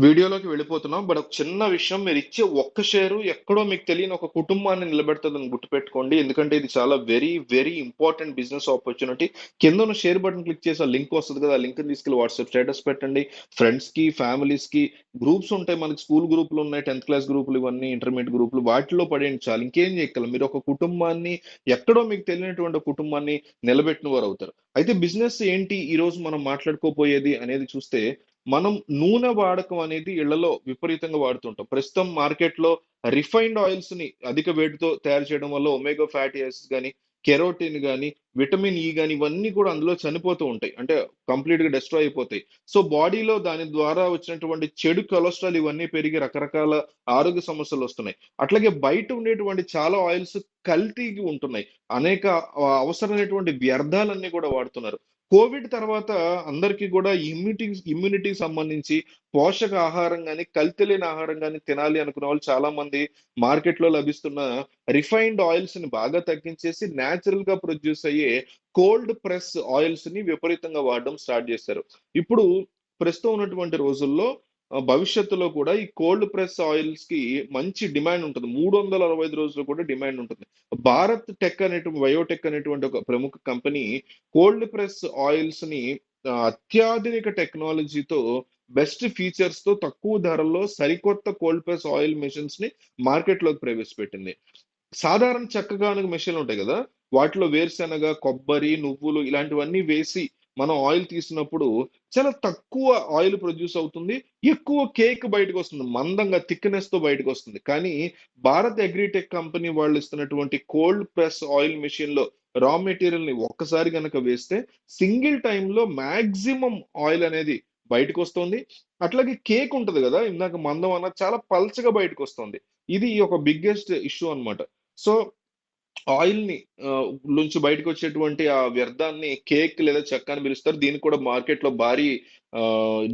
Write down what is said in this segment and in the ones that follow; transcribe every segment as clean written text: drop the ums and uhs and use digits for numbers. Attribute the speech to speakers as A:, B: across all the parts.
A: వీడియోలోకి వెళ్ళిపోతున్నాం. బట్ ఒక చిన్న విషయం, మీరిచ్చే ఒక్క షేరు ఎక్కడో మీకు తెలియని ఒక కుటుంబాన్ని నిలబెడతదని గుర్తుపెట్టుకోండి. ఎందుకంటే ఇది చాలా very, very important business opportunity. కిందున్న షేర్ బటన్ క్లిక్ చేసి ఆ లింక్ వస్తది కదా! ఆ లింక్‌ని తీసుకెళ్ళి వాట్సాప్ స్టేటస్ పెట్టండి. ఫ్రెండ్స్‌కి, ఫ్యామిలీస్‌కి గ్రూప్స్ ఉంటాయి. మనకి స్కూల్ గ్రూప్‌లున్నాయి, 10థ్ క్లాస్ గ్రూప్‌లు ఇవన్నీ ఇంటర్మీడియేట్ గ్రూప్‌లు వాటిలో పడేయండి చాలు. ఇంకేం చేయక్కర్లేదు. మీరు ఒక కుటుంబాన్ని ఎక్కడో మీకు తెలియనటువంటి ఒక కుటుంబాన్ని నిలబెట్టిన వారవుతారు. అయితే బిజినెస్ ఏంటి ఈరోజు మనం మాట్లాడుకోబోయేది అనేది చూస్తే మనం నూనె వాడకం అనేది ఇళ్లలో విపరీతంగా వాడుతుంటాం. ప్రస్తుతం మార్కెట్‌లో రిఫైన్డ్ ఆయిల్స్ ని అధిక వేడితో తయారు చేయడం వల్ల ఒమేగా ఫ్యాటీ యాసిడ్స్ గాని, కెరోటిన్ గాని, విటమిన్ ఇ గాని ఇవన్నీ కూడా అందులో చనిపోతూ ఉంటాయి. అంటే కంప్లీట్‌గా డెస్ట్రాయ్ అయిపోతాయి. సో బాడీలో దాని ద్వారా వచ్చినటువంటి చెడు కొలెస్ట్రాల్ ఇవన్నీ పెరిగి రకరకాల ఆరోగ్య సమస్యలొస్తున్నాయి. అట్లాగే బయట ఉండేటువంటి చాలా ఆయిల్స్ కల్తీకి ఉంటున్నాయి. అనేక అవసరమైనటువంటి వ్యర్థాలన్నీ కూడా వాడుతున్నారు. కోవిడ్ తర్వాత అందరికీ కూడా ఇమ్యూనిటీకి సంబంధించి పోషక ఆహారం గాని, కల్తీ లేని ఆహారం గాని తినాలి అనుకున్న వాళ్ళు చాలా మంది మార్కెట్‌లో లభిస్తున్న రిఫైన్డ్ ఆయిల్స్‌ని బాగా తగ్గించేసి న్యాచురల్‌గా ప్రొడ్యూస్ అయ్యే కోల్డ్ ప్రెస్ ఆయిల్స్‌ని విపరీతంగా వాడడం స్టార్ట్ చేశారు. ఇప్పుడు ప్రస్తుతం ఉన్నటువంటి రోజుల్లో భవిష్యత్తులో కూడా ఈ కోల్డ్ ప్రెస్ ఆయిల్స్‌కి మంచి డిమాండ్ ఉంటుంది. 365 రోజులు కూడా డిమాండ్ ఉంటుంది. భారత్ టెక్ బయోటెక్ అనేటువంటి ఒక ప్రముఖ కంపెనీ కోల్డ్ ప్రెస్ ఆయిల్స్ ని అత్యాధునిక టెక్నాలజీతో బెస్ట్ ఫీచర్స్ తో తక్కువ ధరల్లో సరికొత్త కోల్డ్ ప్రెస్ ఆయిల్ మెషిన్స్ ని మార్కెట్ లోకి ప్రవేశపెట్టింది. సాధారణ చెక్క గానుగ మెషిన్లు ఉంటాయి కదా! వాటిలో వేరుశెనగ, కొబ్బరి, నువ్వులు ఇలాంటివన్నీ వేసి మనం ఆయిల్ తీసినప్పుడు చాలా తక్కువ ఆయిల్ ప్రొడ్యూస్ అవుతుంది. ఎక్కువ కేక్ బయటకొస్తుంది. మందంగా థిక్‌నెస్‌తో బయటకొస్తుంది. కానీ భారత్ అగ్రిటెక్ కంపెనీ వాళ్ళు ఇస్తున్నటువంటి కోల్డ్ ప్రెస్ ఆయిల్ మెషిన్‌లో రా మెటీరియల్‌ని ఒక్కసారి గనక వేస్తే సింగిల్ టైమ్‌లో మాక్సిమం ఆయిల్ అనేది బయటకొస్తుంది. అట్లాగే కేక్ ఉంటది గదా! ఇందాక మందం అన్నది చాలా పల్చగా బయటకొస్తుంది. ఇది ఒక బిగ్గెస్ట్ ఇష్యూ అన్నమాట. సో, ఆయిల్‌ని నుంచి బయటకొచ్చేటువంటి ఆ వ్యర్థాన్ని కేక్ లేదా చెక్క అని పిలుస్తారు. దీనికి కూడా మార్కెట్‌లో భారీ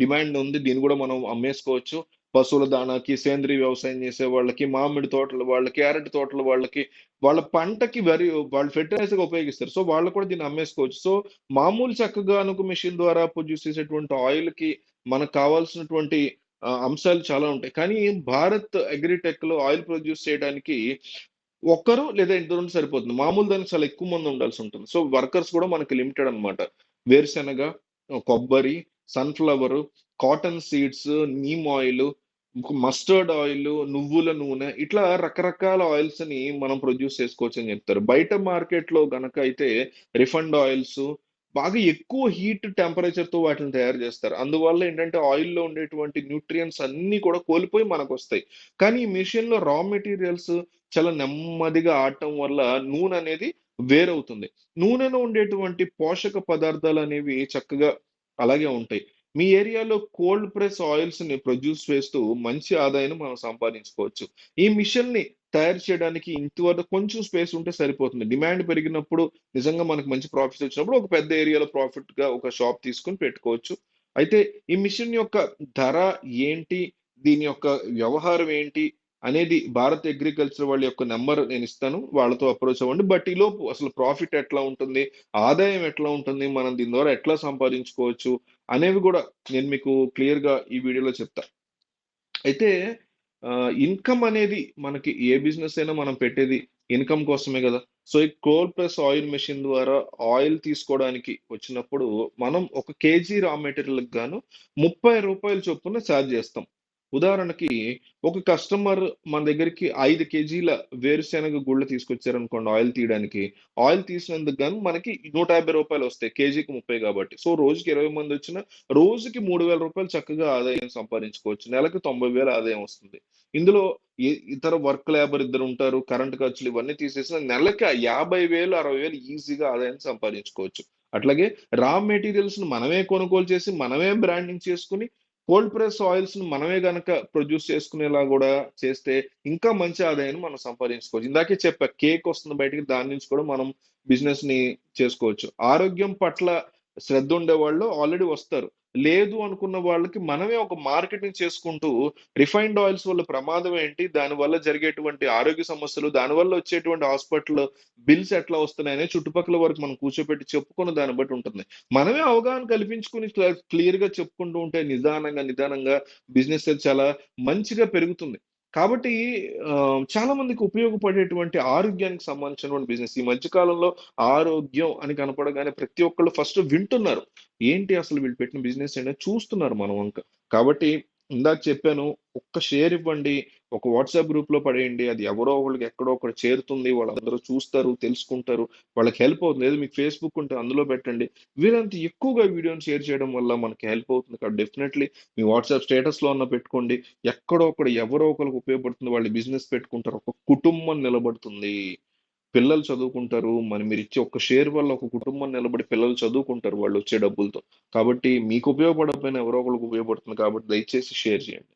A: డిమాండ్ ఉంది. దీన్ని గూడా మనం అమ్మేసుకోవచ్చు. పశువుల దాణాకి, సేంద్రీయ వ్యవసాయం చేసే వాళ్ళకి, మామిడి తోటల వాళ్ళకి, అరటి తోటల వాళ్ళకి, వాళ్ళ పంటకి వాళ్ళు ఫెర్టిలైజర్‌గా ఉపయోగిస్తారు. సో, వాళ్ళు కూడా దీన్ని అమ్మేసుకోవచ్చు. సో, మామూలు చెక్క గానుగ మెషిన్ ద్వారా ప్రొడ్యూస్ చేసేటువంటి ఆయిల్‌కి మనకు కావాల్సినటువంటి అంశాలు చాలా ఉంటాయి. కానీ భారత్ అగ్రిటెక్‌లో ఆయిల్ ప్రొడ్యూస్ చేయడానికి ఒక్కరు లేదా ఇద్దరుంటే సరిపోతుంది. మామూలు దానికి చాలా ఎక్కువ మంది ఉండాల్సుంటుంది. సో, వర్కర్స్ కూడా మనకి లిమిటెడ్ అన్నమాట. వేరుశెనగ, కొబ్బరి, sunflower, cotton seeds, neem oil, mustard oil, నువ్వుల నూనె ఇట్లా రకరకాల ఆయిల్స్‌ని మనం ప్రొడ్యూస్ చేసుకోవచ్చని చెప్తారు. బయట మార్కెట్‌లో గనక అయితే రిఫైన్డ్ ఆయిల్స్ బాగా ఎక్కువ హీట్ టెంపరేచర్‌తో వాటిని తయారు చేస్తారు. అందువల్ల ఏంటంటే ఆయిల్‌లో ఉండేటువంటి న్యూట్రియంట్స్ అన్నీ కూడా కోల్పోయి మనకొస్తాయి. కానీ ఈ మెషిన్‌లో రా మెటీరియల్స్ చాలా నెమ్మదిగా ఆడటం వల్ల నూనె అనేది వేరవుతుంది. నూనెలో ఉండేటువంటి పోషక పదార్థాలనేవి చక్కగా అలాగే ఉంటాయి. మీ ఏరియాలో కోల్డ్ ప్రెస్ ఆయిల్స్‌ని ప్రొడ్యూస్ చేస్తూ మంచి ఆదాయాన్ని మనం సంపాదించుకోవచ్చు. ఈ మిషన్‌ని తయారు చేయడానికి ఇంటి వద్ద కొంచెం స్పేస్ ఉంటే సరిపోతుంది. డిమాండ్ పెరిగినప్పుడు నిజంగా మనకు మంచి ప్రాఫిట్స్ వచ్చినప్పుడు ఒక పెద్ద ఏరియాలో ప్రాఫిట్‌గా ఒక షాప్ తీసుకొని పెట్టుకోవచ్చు. అయితే ఈ మిషన్ యొక్క ధర ఏంటి? దీని యొక్క వ్యవహారం ఏంటి? అనేది భారత్ అగ్రికల్చర్ వాళ్ళ యొక్క నంబర్ నేనిస్తాను. వాళ్ళతో అప్రోచ్ అవ్వండి. బట్ ఈలోపు అసలు ప్రాఫిట్ ఎట్లా ఉంటుంది? ఆదాయం ఎట్లా ఉంటుంది? మనం దీని ద్వారా ఎట్లా సంపాదించుకోవచ్చు? అనేవి గూడా నేను మీకు క్లియర్‌గా ఈ వీడియోలో చెప్తా. అయితే ఇన్‌కమ్ అనేది మనకి ఏ బిజినెస్ అయినా మనం పెట్టేది ఇన్‌కమ్ కోసమే గదా! సో, ఈ కోల్ ప్రెస్ ఆయిల్ మెషిన్ ద్వారా ఆయిల్ తీసుకోవడానికి వచ్చినప్పుడు మనం ఒక కేజీ రా మెటీరియల్‌కి గాను రూ. 30 చొప్పున చార్జ్ చేస్తాం. ఉదాహరణకి ఒక కస్టమర్ మన దగ్గరికి 5 కేజీల వేరుశెనగ గుళ్ళు తీసుకొచ్చారనుకోండి ఆయిల్ తీయడానికి. ఆయిల్ తీసినందుకు గాను మనకి రూ. 150 వస్తాయి. కేజీకి 30 కాబట్టి. సో, రోజుకి 20 మందొచ్చినా రోజుకి రూ. 3000 చక్కగా ఆదాయం సంపాదించుకోవచ్చు. నెలకు 90,000 ఆదాయం వస్తుంది. ఇందులో ఇతర వర్క్ లేబర్ ఇద్దరుంటారు. కరెంట్ ఖర్చులు ఇవన్నీ తీసేసిన నెలకి 50,000, 60,000 ఈజీగా ఆదాయం సంపాదించుకోవచ్చు. అట్లాగే రా మెటీరియల్స్‌ని మనమే కొనుగోలు చేసి, మనమే బ్రాండింగ్ చేసుకొని, కోల్డ్ ప్రెస్ ఆయిల్స్‌ని మనమే గనక ప్రొడ్యూస్ చేసుకునేలా గూడా చేస్తే, ఇంకా మంచి ఆదాయాన్ని మనం సంపాదించుకోవచ్చు. ఇందాకే చెప్పా కేక్ వస్తుంది బయటికి. దాని నుంచి కూడా మనం బిజినెస్‌ని చేసుకోవచ్చు. ఆరోగ్యం పట్ల శ్రద్ధ ఉండేవాళ్ళు ఆల్రెడీ వస్తారు. లేదు అనుకున్న వాళ్ళకి మనమే ఒక మార్కెటింగ్ చేసుకుంటూ రిఫైన్డ్ ఆయిల్స్ వల్ల ప్రమాదం ఏంటి, దానివల్ల జరిగేటువంటి ఆరోగ్య సమస్యలు, దానివల్ల వచ్చేటువంటి హాస్పిటల్ బిల్స్ ఎట్లా వస్తున్నాయని చుట్టుపక్కల వరకు మనం కూర్చోపెట్టి చెప్పుకున్న దాన్ని బట్టి ఉంటుంది. మనమే అవగాహన కల్పించుకుని క్లియర్ గా చెప్పుకుంటూ ఉంటే నిదానంగా నిదానంగా బిజినెస్ చాలా మంచిగా పెరుగుతుంది. కాబట్టి చాలా మందికి ఉపయోగపడేటువంటి ఆరోగ్యానికి సంబంధించినటువంటి బిజినెస్ ఈ మధ్య కాలంలో ఆరోగ్యం అని కనపడగానే ప్రతి ఒక్కళ్ళు ఫస్ట్ వింటున్నారు. ఏంటి అసలు వీళ్ళు పెట్టిన బిజినెస్ ఏంటని చూస్తున్నారు మన వంక. కాబట్టి ఇందాక చెప్పాను, ఒక్క షేర్ ఇవ్వండి, ఒక వాట్సాప్ గ్రూప్ లో పడేయండి, అది ఎవరో ఒకళ్ళకి ఎక్కడో ఒకటి చేరుతుంది, వాళ్ళందరూ చూస్తారు, తెలుసుకుంటారు, వాళ్ళకి హెల్ప్ అవుతుంది. లేదు మీకు ఫేస్బుక్ ఉంటే అందులో పెట్టండి. వీరంత ఎక్కువగా వీడియోని షేర్ చేయడం వల్ల మనకి హెల్ప్ అవుతుంది కాబట్టి డెఫినెట్లీ మీ వాట్సాప్ స్టేటస్ లో ఉన్న పెట్టుకోండి. ఎక్కడో ఒకడు ఎవరో ఒకరికి ఉపయోగపడుతుంది, వాళ్ళు బిజినెస్ పెట్టుకుంటారు, ఒక కుటుంబం నిలబడుతుంది, పిల్లలు చదువుకుంటారు. మరి మీరు ఇచ్చే ఒక్క షేర్ వల్ల ఒక కుటుంబం నిలబడి పిల్లలు చదువుకుంటారు వాళ్ళు వచ్చే డబ్బులతో. కాబట్టి మీకు ఉపయోగపడకపోయినా ఎవరో ఒకరికి ఉపయోగపడుతుంది కాబట్టి దయచేసి షేర్ చేయండి.